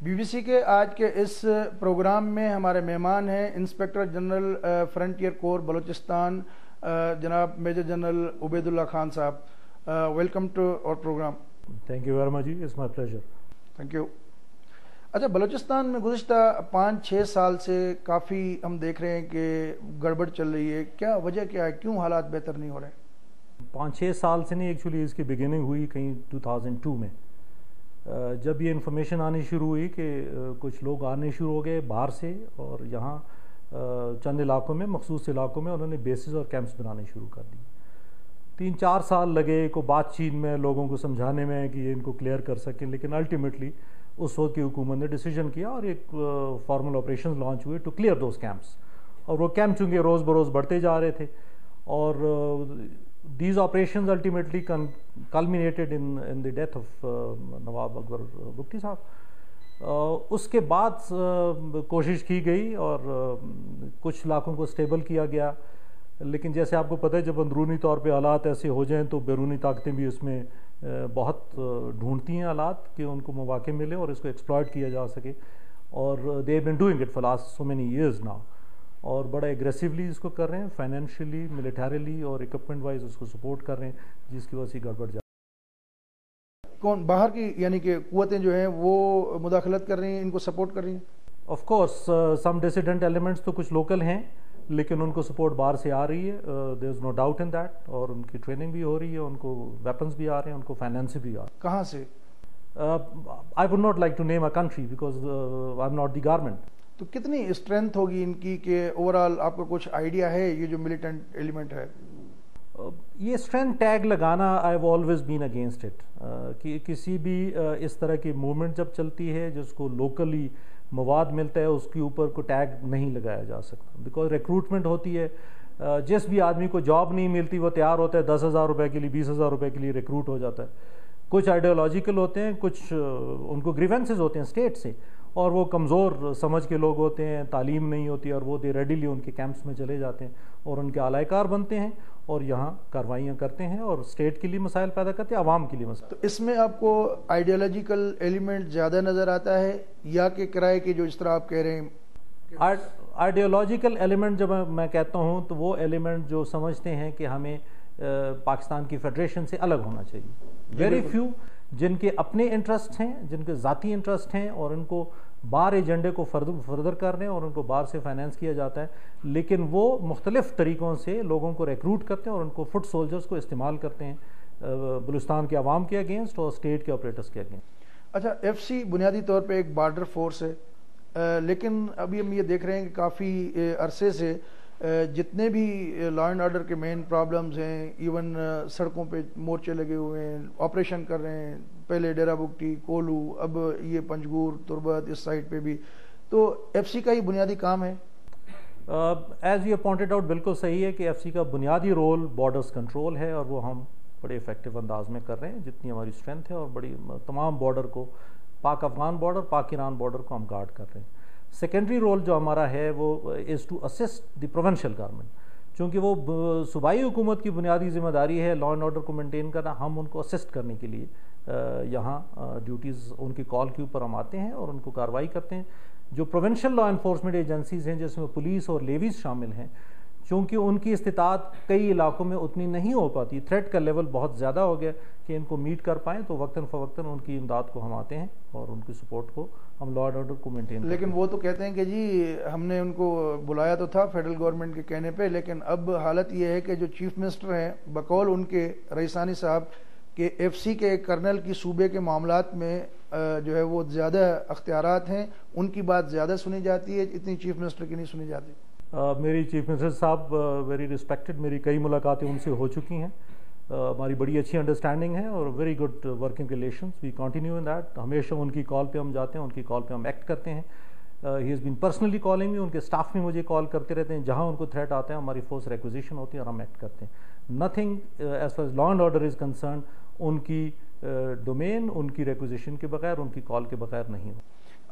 BBC کے آج کے اس پروگرام میں ہمارے مہمان ہیں inspector general frontier corps Balochistan جناب میجر جنرل عبید اللہ خان صاحب. Welcome to our program. Thank you very much جی، it's my pleasure. Thank you. اچھا، بلوچستان میں گزشتہ 5-6 سال سے کافی ہم دیکھ رہے ہیں کہ گڑبڑ چل رہی ہے. کیا وجہ کیا ہے؟ کیوں حالات بہتر نہیں ہو رہے؟ 5-6 سال سے نہیں، ایکچولی اس کی بگننگ ہوئی کہیں 2002 میں، جب یہ انفارمیشن آنی شروع ہوئی کہ کچھ لوگ آنے شروع ہو گئے باہر سے، اور یہاں چند علاقوں میں، مخصوص علاقوں میں انہوں نے بیسز اور کیمپس بنانے شروع کر دی. 3-4 سال لگے کو بات چیت میں لوگوں کو سمجھانے میں کہ یہ ان کو کلیئر کر سکیں، لیکن الٹیمیٹلی اس وقت کی حکومت نے ڈیسیجن کیا اور ایک فارمل آپریشنز لانچ ہوئے ٹو کلیئر دوز کیمپس. اور وہ کیمپ چونکہ روز بروز بڑھتے جا رہے تھے، اور these operations ultimately culminated in the death of نواب اکبر بگٹی صاحب. اس کے بعد کوشش کی گئی اور کچھ علاقوں کو سٹیبل کیا گیا، لیکن جیسے آپ کو پتہ ہے جب اندرونی طور پہ حالات ایسے ہو جائیں تو بیرونی طاقتیں بھی اس میں بہت ڈھونڈتی ہیں حالات کہ ان کو مواقع ملے اور اس کو ایکسپلائٹ کیا جا سکے. اور they have been doing it for last so many years now. اور بڑا ایگریسولی اس کو کر رہے ہیں، فائنینشلی، ملیٹریلی اور اکوپمنٹ وائز اس کو سپورٹ کر رہے ہیں، جس کی وجہ سے گڑبڑ جا. کون باہر کی یعنی کہ قوتیں جو ہیں وہ مداخلت کر رہی ہیں، ان کو سپورٹ کر رہی ہیں؟ آف کورس سم ڈیسیڈنٹ ایلیمنٹس تو کچھ لوکل ہیں، لیکن ان کو سپورٹ باہر سے آ رہی ہے. دیر از نو ڈاؤٹ ان دیٹ. اور ان کی ٹریننگ بھی ہو رہی ہے، ان کو ویپنس بھی آ رہے ہیں، ان کو فائنینس بھی آ رہے ہیں. کہاں سے؟ I would not like to name a country because I am not the government. تو کتنی اسٹرینتھ ہوگی ان کی کہ اوور آل آپ کو کچھ آئیڈیا ہے یہ جو ملیٹنٹ ایلیمنٹ ہے؟ یہ اسٹرینتھ ٹیگ لگانا I have always been against it. کہ کسی بھی اس طرح کی موومنٹ جب چلتی ہے جس کو لوکلی مواد ملتا ہے اس کے اوپر کو ٹیگ نہیں لگایا جا سکتا، بیکاز ریکروٹمنٹ ہوتی ہے. جس بھی آدمی کو جاب نہیں ملتی وہ تیار ہوتا ہے 10,000 روپے کے لیے، 20,000 روپے کے لیے ریکروٹ ہو جاتا ہے. کچھ آئیڈیالوجیکل ہوتے ہیں، کچھ ان کو گریونسز ہوتے ہیں اسٹیٹ سے، اور وہ کمزور سمجھ کے لوگ ہوتے ہیں، تعلیم نہیں ہوتی، اور وہ دے ریڈیلی ان کے کیمپس میں چلے جاتے ہیں اور ان کے اعلی کار بنتے ہیں اور یہاں کاروائیاں کرتے ہیں اور اسٹیٹ کے لیے مسائل پیدا کرتے ہیں، عوام کے لیے مسائل. تو اس میں آپ کو آئیڈیالوجیکل ایلیمنٹ زیادہ نظر آتا ہے یا کہ کرائے کے جو اس طرح آپ کہہ رہے ہیں؟ آئیڈیالوجیکل ایلیمنٹ جب میں کہتا ہوں تو وہ ایلیمنٹ جو سمجھتے ہیں کہ ہمیں پاکستان کی فیڈریشن سے الگ ہونا چاہیے. ویری فیو جن کے اپنے انٹرسٹ ہیں، جن کے ذاتی انٹرسٹ ہیں اور ان کو باہر ایجنڈے کو فردر کر رہے ہیں اور ان کو باہر سے فائنینس کیا جاتا ہے، لیکن وہ مختلف طریقوں سے لوگوں کو ریکروٹ کرتے ہیں اور ان کو فٹ سولجرز کو استعمال کرتے ہیں بلوچستان کے عوام کے اگینسٹ اور اسٹیٹ کے آپریٹرز کے اگینسٹ. اچھا، FC بنیادی طور پہ ایک بارڈر فورس ہے، لیکن ابھی ہم یہ دیکھ رہے ہیں کہ کافی عرصے سے جتنے بھی لا اینڈ آرڈر کے مین پرابلمز ہیں، ایون سڑکوں پہ مورچے لگے ہوئے ہیں، آپریشن کر رہے ہیں، پہلے ڈیرہ بگٹی، کولو، اب یہ پنجگور، تربت، اس سائڈ پہ بھی. تو FC کا ہی بنیادی کام ہے. ایز یو پوائنٹڈ آؤٹ، بالکل صحیح ہے کہ FC کا بنیادی رول بارڈرز کنٹرول ہے، اور وہ ہم بڑے افیکٹو انداز میں کر رہے ہیں جتنی ہماری اسٹرینتھ ہے، اور بڑی تمام بارڈر کو، پاک افغان بارڈر، پاک ایران بارڈر کو ہم گارڈ کر رہے ہیں. سیکنڈری رول جو ہمارا ہے وہ is to assist the provincial government, چونکہ وہ صوبائی حکومت کی بنیادی ذمہ داری ہے لا اینڈ آرڈر کو مینٹین کرنا. ہم ان کو اسسٹ کرنے کے لیے یہاں ڈیوٹیز ان کی کال کے اوپر ہم آتے ہیں اور ان کو کارروائی کرتے ہیں. جو پروونشل لا انفورسمنٹ ایجنسیز ہیں جس میں پولیس اور لیویز شامل ہیں، چونکہ ان کی استطاعت کئی علاقوں میں اتنی نہیں ہو پاتی، تھریٹ کا لیول بہت زیادہ ہو گیا کہ ان کو میٹ کر پائیں، تو وقتاً فوقتاً ان کی امداد کو ہم آتے ہیں اور ان کی سپورٹ کو ہم لا اینڈ آرڈر کو مینٹین. لیکن وہ تو کہتے ہیں کہ جی ہم نے ان کو بلایا تو تھا فیڈرل گورنمنٹ کے کہنے پہ، لیکن اب حالت یہ ہے کہ جو چیف منسٹر ہیں بقول ان کے رئیسانی صاحب کہ FC کے کرنل کی صوبے کے معاملات میں جو ہے وہ زیادہ اختیارات ہیں، ان کی بات زیادہ سنی جاتی ہے، اتنی چیف منسٹر کی نہیں سنی جاتی. میری چیف منسٹر صاحب ویری ریسپیکٹڈ، میری کئی ملاقاتیں ان سے ہو چکی ہیں، ہماری بڑی اچھی انڈرسٹینڈنگ ہے اور very good working relations. We continue in that. ہمیشہ ان کی کال پہ ہم جاتے ہیں، ان کی کال پہ ہم ایکٹ کرتے ہیں. He has been personally calling me, ان کے اسٹاف بھی مجھے کال کرتے رہتے ہیں، جہاں ان کو تھریٹ آتے ہیں ہماری فورس ریکوزیشن ہوتی ہے اور ہم ایکٹ کرتے ہیں. Nothing as far as law and order is concern ان کی ڈومین، ان کی ریکوزیشن کے بغیر، ان کی کال کے بغیر نہیں ہو.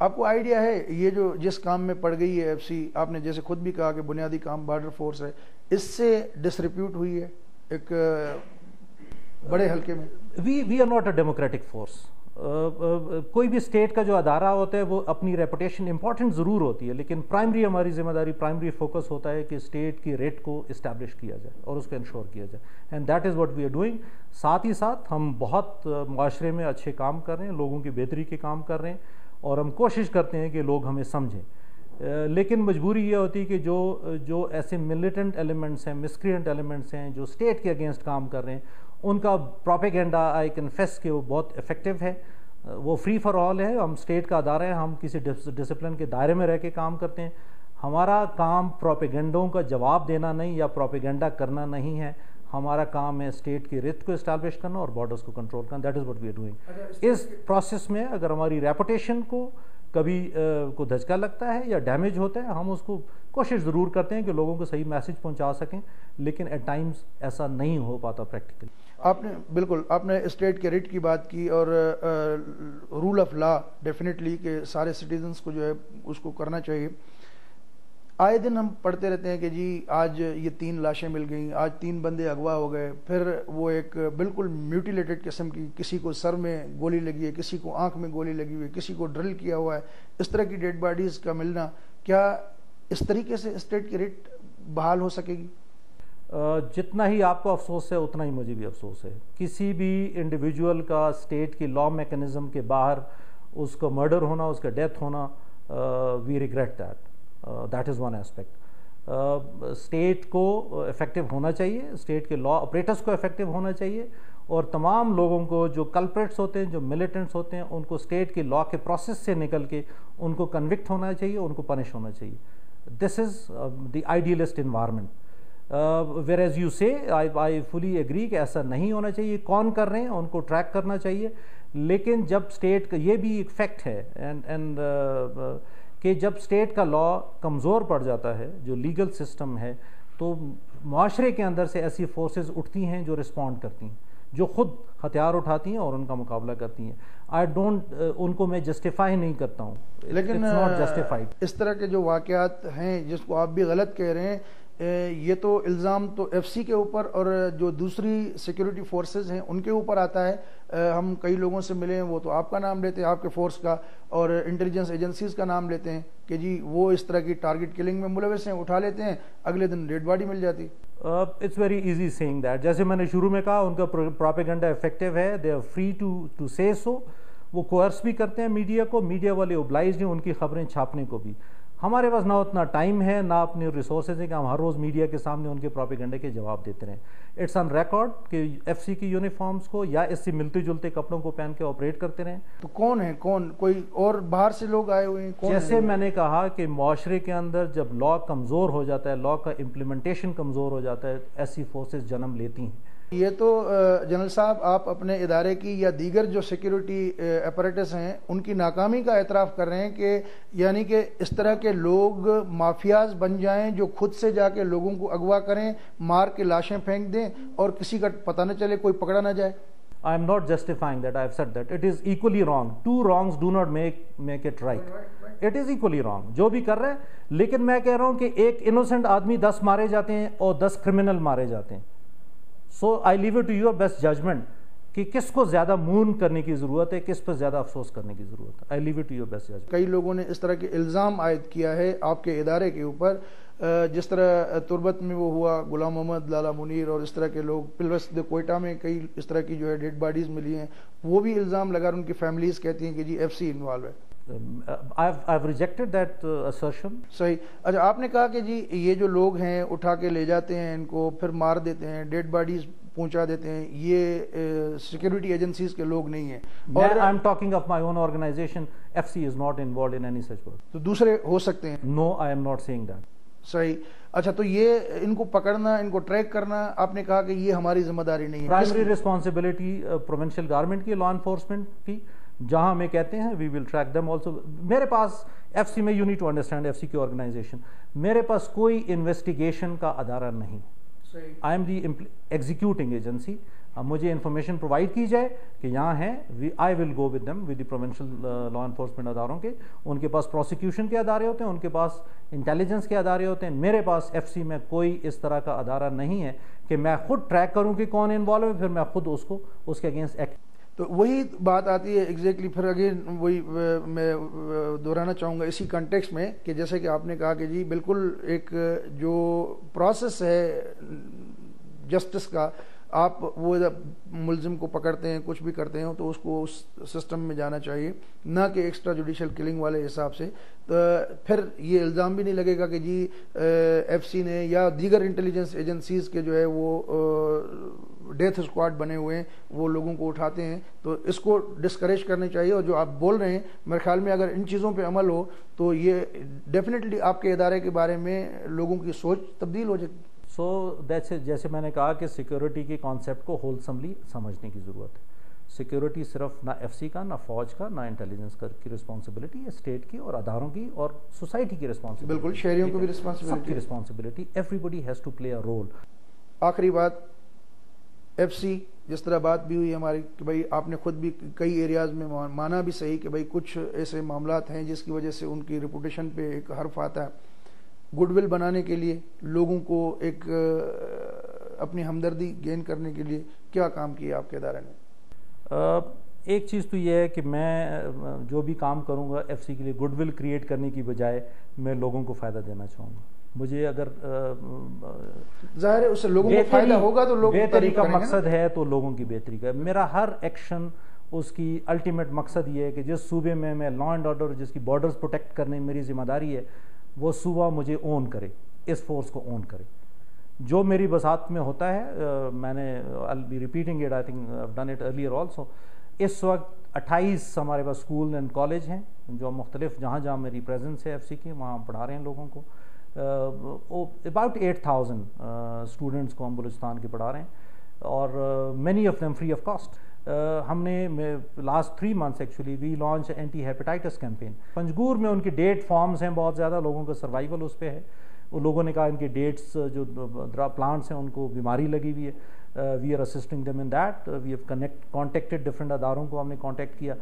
آپ کو آئیڈیا ہے یہ جو جس کام میں پڑ گئی ہے FC، آپ نے جیسے خود بھی کہا کہ بنیادی کام بارڈر فورس ہے، اس سے ڈسریپیوٹ ہوئی ہے ایک بڑے حلقے میں؟ We are not a democratic force. کوئی بھی اسٹیٹ کا جو ادارہ ہوتا ہے وہ اپنی ریپوٹیشن امپورٹنٹ ضرور ہوتی ہے، لیکن پرائمری ہماری ذمہ داری، پرائمری فوکس ہوتا ہے کہ اسٹیٹ کی ریٹ کو اسٹیبلش کیا جائے اور اس کو انشور کیا جائے، and that is what we are doing. ساتھ ہی ساتھ ہم بہت معاشرے میں اچھے کام کر رہے ہیں، لوگوں کی بہتری کے کام کر رہے ہیں، اور ہم کوشش کرتے ہیں کہ لوگ ہمیں سمجھیں. لیکن مجبوری یہ ہوتی ہے کہ جو ایسے ملیٹنٹ ایلیمنٹس ہیں، مسکرینٹ ایلیمنٹس ہیں، جو اسٹیٹ کے اگینسٹ کام کر رہے ہیں، ان کا پروپیگنڈا آئی کنفیس کہ وہ بہت افیکٹو ہے. وہ فری فار آل ہے، ہم اسٹیٹ کا ادارہ ہے، ہم کسی ڈسپلن کے دائرے میں رہ کے کام کرتے ہیں. ہمارا کام پروپیگنڈوں کا جواب دینا نہیں یا پروپیگنڈا کرنا نہیں ہے، ہمارا کام ہے اسٹیٹ کی ریت کو اسٹیبلش کرنا اور بارڈرز کو کنٹرول کرنا. That is what we are doing. اس پروسیس میں اگر ہماری ریپوٹیشن کو کبھی کو دھچکا لگتا ہے یا ڈیمیج ہوتا ہے، ہم اس کو کوشش ضرور کرتے ہیں کہ لوگوں کو صحیح میسج پہنچا سکیں، لیکن ایٹ ٹائمز ایسا نہیں ہو پاتا پریکٹیکلی. آپ نے بالکل آپ نے اسٹیٹ کے ریٹ کی بات کی اور رول آف لا ڈیفینیٹلی کہ سارے سٹیزنس کو جو ہے اس کو کرنا چاہیے. آئے دن ہم پڑھتے رہتے ہیں کہ جی آج یہ 3 لاشیں مل گئیں، آج 3 بندے اغوا ہو گئے، پھر وہ ایک بالکل میوٹیلیٹڈ قسم کی، کسی کو سر میں گولی لگی ہے، کسی کو آنکھ میں گولی لگی ہوئی ہے، کسی کو ڈرل کیا ہوا ہے. اس طرح کی ڈیڈ باڈیز کا ملنا، کیا اس طریقے سے اسٹیٹ کی ریٹ بحال ہو سکے گی؟ جتنا ہی آپ کو افسوس ہے اتنا ہی مجھے بھی افسوس ہے. کسی بھی انڈیویجول کا اسٹیٹ کی لا میکنزم کے باہر اس کا مرڈر ہونا، اس کا ڈیتھ ہونا، we regret that. That is one aspect. State کو افیکٹو ہونا چاہیے، اسٹیٹ کے لا آپریٹرس کو افیکٹو ہونا چاہیے، اور تمام لوگوں کو جو کلپریٹس ہوتے ہیں، جو ملیٹنٹس ہوتے ہیں، ان کو اسٹیٹ کے لا کے پروسیس سے نکل کے ان کو کنوکٹ ہونا چاہیے، ان کو پنش ہونا چاہیے. This is the idealist environment. whereas you say, I fully agree کہ ایسا نہیں ہونا چاہیے. کون کر رہے ہیں ان کو ٹریک کرنا چاہیے، لیکن جب اسٹیٹ کا یہ بھی ایک فیکٹ ہے اینڈ کہ جب اسٹیٹ کا لا کمزور پڑ جاتا ہے، جو لیگل سسٹم ہے، تو معاشرے کے اندر سے ایسی فورسز اٹھتی ہیں جو رسپونڈ کرتی ہیں، جو خود ہتھیار اٹھاتی ہیں اور ان کا مقابلہ کرتی ہیں. ان کو میں جسٹیفائی نہیں کرتا ہوں، لیکن not justified. اس طرح کے جو واقعات ہیں جس کو آپ بھی غلط کہہ رہے ہیں، یہ تو الزام تو ایف سی کے اوپر اور جو دوسری سیکیورٹی فورسز ہیں ان کے اوپر آتا ہے. ہم کئی لوگوں سے ملے ہیں، وہ تو آپ کا نام لیتے ہیں، آپ کے فورس کا، اور انٹیلیجنس ایجنسیز کا نام لیتے ہیں کہ جی وہ اس طرح کی ٹارگٹ کلنگ میں ملوث ہیں، اٹھا لیتے ہیں، اگلے دن ڈیڈ باڈی مل جاتی. It's very easy seeing that. جیسے میں نے شروع میں کہا، ان کا پروپیگنڈا افیکٹو ہے، دے آر فری ٹو سے سو. وہ کوئرس بھی کرتے ہیں میڈیا کو، میڈیا والے اوبلائزڈ ہیں ان کی خبریں چھاپنے کو بھی. ہمارے پاس نہ اتنا ٹائم ہے، نہ اپنے ریسورسز ہیں کہ ہم ہر روز میڈیا کے سامنے ان کے پروپیگنڈے کے جواب دیتے رہیں. اٹس آن ریکارڈ کہ ایف سی کی یونیفارمز کو یا اس سے ملتے جلتے کپڑوں کو پہن کے آپریٹ کرتے رہیں. تو کون ہے؟ کوئی اور باہر سے لوگ آئے ہوئے ہیں؟ جیسے میں نے کہا کہ معاشرے کے اندر جب لا کمزور ہو جاتا ہے، لا کا امپلیمنٹیشن کمزور ہو جاتا ہے، ایسی فورسز جنم لیتی ہیں. یہ تو جنرل صاحب آپ اپنے ادارے کی یا دیگر جو سیکیورٹی اپریٹس ہیں ان کی ناکامی کا اعتراف کر رہے ہیں کہ یعنی کہ اس طرح کے لوگ مافیاز بن جائیں جو خود سے جا کے لوگوں کو اغوا کریں، مار کے لاشیں پھینک دیں اور کسی کا پتہ نہ چلے، کوئی پکڑا نہ جائے. I am not justifying that. I have said that. It is equally wrong. Two wrongs do not make it right. It is equally wrong. جو بھی کر رہے ہیں، لیکن میں کہہ رہا ہوں کہ ایک انوسنٹ آدمی 10 مارے جاتے ہیں اور 10 کرمنل مارے جاتے ہیں. So I leave it to your best judgment کہ کس کو زیادہ مون کرنے کی ضرورت ہے، کس پر زیادہ افسوس کرنے کی ضرورت ہے. I leave it to your best judgment. کئی لوگوں نے اس طرح کے الزام عائد کیا ہے آپ کے ادارے کے اوپر، جس طرح تربت میں وہ ہوا، غلام محمد، لالا منیر اور اس طرح کے لوگ، پلوس کوئٹہ میں کئی اس طرح کی جو ہے ڈیڈ باڈیز ملی ہیں، وہ بھی الزام لگا، ان کی فیملیز کہتی ہیں کہ جی ایف سی انوالو ہے. I've rejected that assertion. صحیح. اچھا، آپ نے کہا کہ جی یہ جو لوگ ہیں اٹھا کے لے جاتے ہیں، ان کو پھر مار دیتے ہیں، ڈیڈ باڈیز پہنچا دیتے ہیں، یہ سیکیورٹی ایجنسیز کے لوگ نہیں ہیں. اور I'm talking of my own organization. FC is not involved in any such work. تو دوسرے ہو سکتے ہیں. No, I am not saying that. صحیح. اچھا، تو یہ ان کو پکڑنا، ان کو ٹریک کرنا، آپ نے کہا کہ یہ ہماری ذمہ داری نہیں ہے. پرائمری رسپانسبلٹی پروونشل گورنمنٹ کی، لا انفورسمنٹ کی. جہاں ہمیں کہتے ہیں we will track them also. میرے پاس ایف سی میں، you need to understand F C کی آرگنائزیشن، میرے پاس کوئی انویسٹیگیشن کا ادارہ نہیں. I am the executing agency. مجھے انفارمیشن پرووائڈ کی جائے کہ یہاں ہیں، I will go with them, with the provincial law enforcement اداروں کے. ان کے پاس پروسیکیوشن کے ادارے ہوتے ہیں، ان کے پاس انٹیلیجنس کے ادارے ہوتے ہیں. میرے پاس ایف سی میں کوئی اس طرح کا ادارہ نہیں ہے کہ میں خود ٹریک کروں کہ کون انوالو ہے، پھر میں خود اس کے اگینسٹ ایکٹ. تو وہی بات آتی ہے ایگزیکٹلی پھر اگین وہی میں دہرانا چاہوں گا اسی کنٹیکسٹ میں کہ جیسے کہ آپ نے کہا کہ جی بالکل ایک جو پروسیس ہے جسٹس کا، آپ وہ ملزم کو پکڑتے ہیں کچھ بھی کرتے ہیں تو اس کو اس سسٹم میں جانا چاہیے، نہ کہ ایکسٹرا جوڈیشل کلنگ والے حساب سے. تو پھر یہ الزام بھی نہیں لگے گا کہ جی ایف سی نے یا دیگر انٹیلیجنس ایجنسیز کے جو ہے وہ ڈیتھ اسکواڈ بنے ہوئے ہیں وہ لوگوں کو اٹھاتے ہیں. تو اس کو ڈسکریج کرنے چاہیے، اور جو آپ بول رہے ہیں میرے خیال میں اگر ان چیزوں پہ عمل ہو تو یہ ڈیفینیٹلی آپ کے ادارے کے بارے میں لوگوں کی سوچ تبدیل ہو جائے گی. سو جیسے میں نے کہا کہ سیکیورٹی کے کانسیپٹ کو ہولسملی سمجھنے کی ضرورت ہے. سیکیورٹی صرف نہ ایف سی کا، نہ فوج کا، نہ انٹیلیجنس کی رسپانسبلٹی ہے، اسٹیٹ کی اور اداروں کی اور سوسائٹی کی رسپانسبلٹی. بالکل، شہریوں کو بھی سب رسپانسبلٹی، کی responsibility. Everybody has to play a role. آخری بات، ایف سی جس طرح بات بھی ہوئی ہماری کہ بھائی آپ نے خود بھی کئی ایریاز میں مانا بھی صحیح کہ بھائی کچھ ایسے معاملات ہیں جس کی وجہ سے ان کی ریپوٹیشن پہ ایک حرف آتا ہے. گڈ ول بنانے کے لیے، لوگوں کو ایک اپنی ہمدردی گین کرنے کے لیے کیا کام کیا آپ کے ادارے نے؟ ایک چیز تو یہ ہے کہ میں جو بھی کام کروں گا ایف سی کے لیے گڈ ول کریٹ کرنے کی بجائے میں لوگوں کو فائدہ دینا چاہوں گا. مجھے اگر ظاہر ہے اس سے لوگوں کو فائدہ ہوگا تو لوگ بہتری کا مقصد ہے تو لوگوں کی بہتری کا. میرا ہر ایکشن اس کی الٹیمیٹ مقصد یہ ہے کہ جس صوبے میں لا اینڈ آرڈر، جس کی بارڈرز پروٹیکٹ کرنے میری ذمہ داری ہے، وہ صوبہ مجھے اون کرے، اس فورس کو اون کرے. جو میری بساط میں ہوتا ہے، میں نے I'll be repeating it, I think I've done it earlier also. اس وقت 28 ہمارے پاس اسکول اینڈ کالج ہیں جو مختلف جہاں میری پریزنس ہے ایف سی کی، وہاں ہم پڑھا رہے ہیں لوگوں کو. about 8,000 اسٹوڈنٹس کو ہم بلوچستان کے پڑھا رہے ہیں، اور many of them free of cost. ہم نے last 3 months actually we launch anti hepatitis campaign. Panjgur میں ان کی ڈیٹ فارمز ہیں بہت زیادہ، لوگوں کا سروائیول اس پہ ہے. وہ لوگوں نے کہا ان کے ڈیٹس جو پلانٹس ہیں ان کو بیماری لگی ہوئی ہے. We are assisting them in that. We have contacted different اداروں کو ہم نے کانٹیکٹ کیا.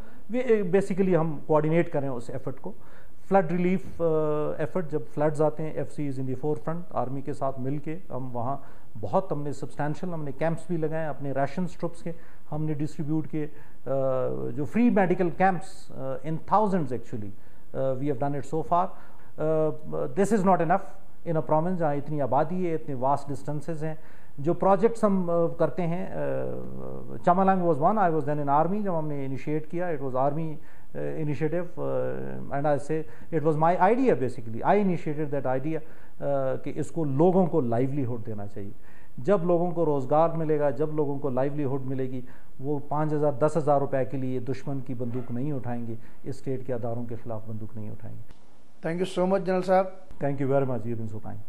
بیسیکلی ہم کوآرڈینیٹ کریں اس ایفرٹ کو. فلڈ ریلیف ایفرٹ، جب فلڈز آتے ہیں F C is in the forefront. Army کے ساتھ مل کے ہم وہاں بہت ہم نے سبسٹینشیل ہم نے کیمپس بھی لگائے، اپنے ریشنس ٹرپس کے ہم نے ڈسٹریبیوٹ کیے. جو free medical camps in thousands actually we have done it so far. This is not enough in a province جہاں اتنی آبادی ہے، اتنے واسٹ ڈسٹینسز ہیں. جو پروجیکٹس ہم کرتے ہیں، Chamalang was one. I was then in army جب ہم نے انیشیٹ کیا. It was army initiative and I say it was my idea basically. I initiated that idea کہ اس کو لوگوں کو لائیولیہڈ دینا چاہیے. جب لوگوں کو روزگار ملے گا، جب لوگوں کو لائیولیہڈ ملے گی، وہ 5,000 10,000 روپے کے لیے دشمن کی بندوق نہیں اٹھائیں گے، اسٹیٹ کے اداروں کے خلاف بندوق نہیں اٹھائیں گے. Thank you so much general صاحب. Thank you very much. You been so kind.